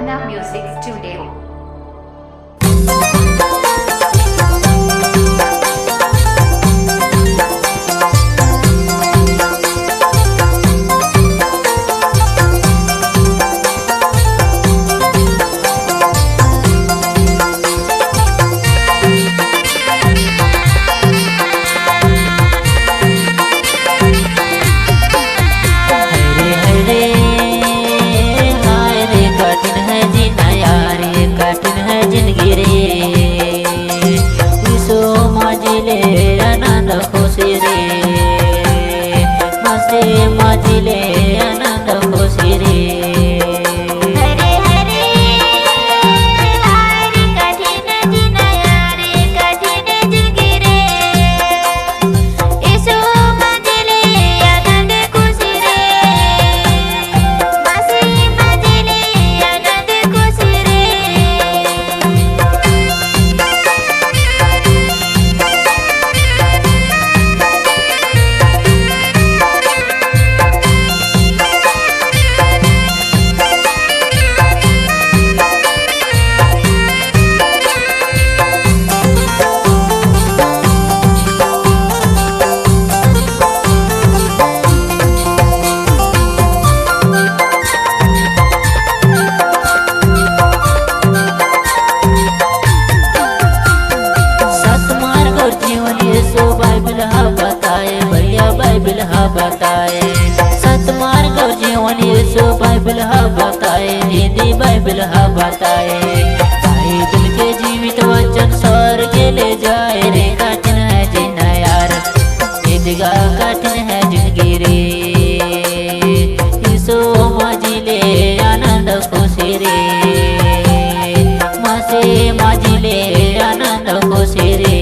Aradhana Music Studio. माजिले आनंद खुशी रे हरे हरे हरे कठिन जिनया रे कठिन जिंदगी रे यीशु माजिले आनंद खुशी रे मसीह माजिले आनंद खुशी रे बाइबल हा बताए सतमार्ग और जीवन यीशु बाइबल हा बताए हिंदी बाइबल हा बताए बाइबल के जीवित वचन स्वर्ग ले जाए रे कठिन है जीना यार इतगा कठिन है जिंदगी रे यीशु माजिले आनंद खुशी रे मसीह माजिले आनंद खुशी रे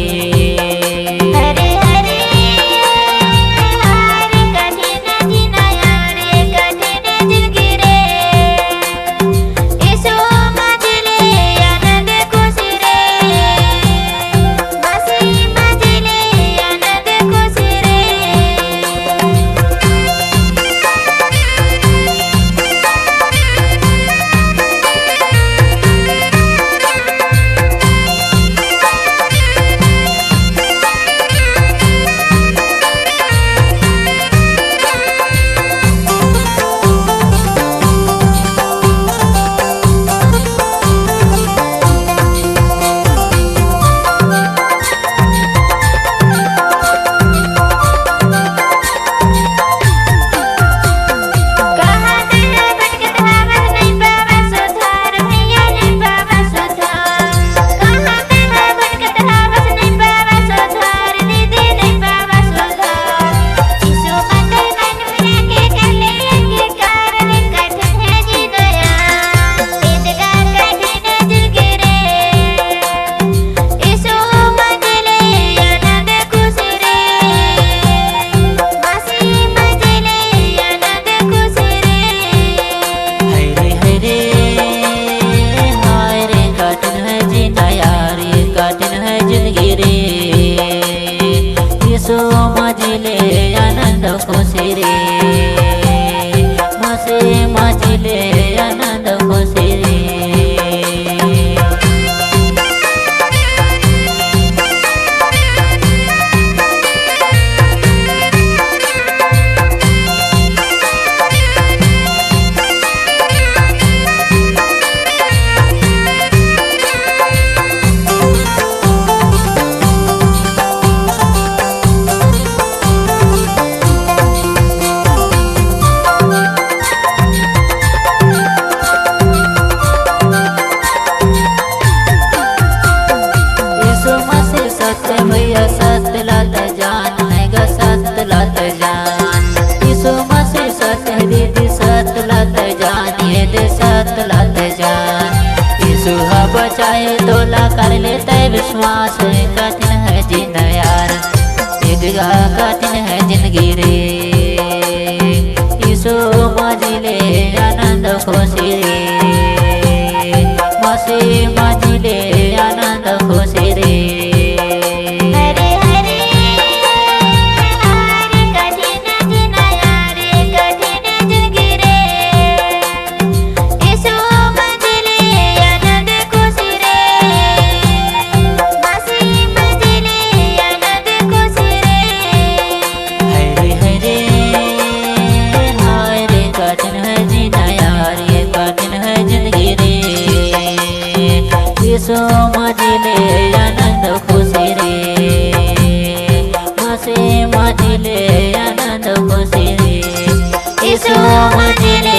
माजिले आनंद खुशी रे मसीह माजिले आनंद खुशी रे बचाए तोला कर लेते विश्वास कठिन है जीना यार इतगा कठिन है जिंदगी रे यीशु माजिले आनंद खुशी रे मसीह माजिले आनंद खुशी रे कठिन जिंदगी रे यीशु माजिले मुझे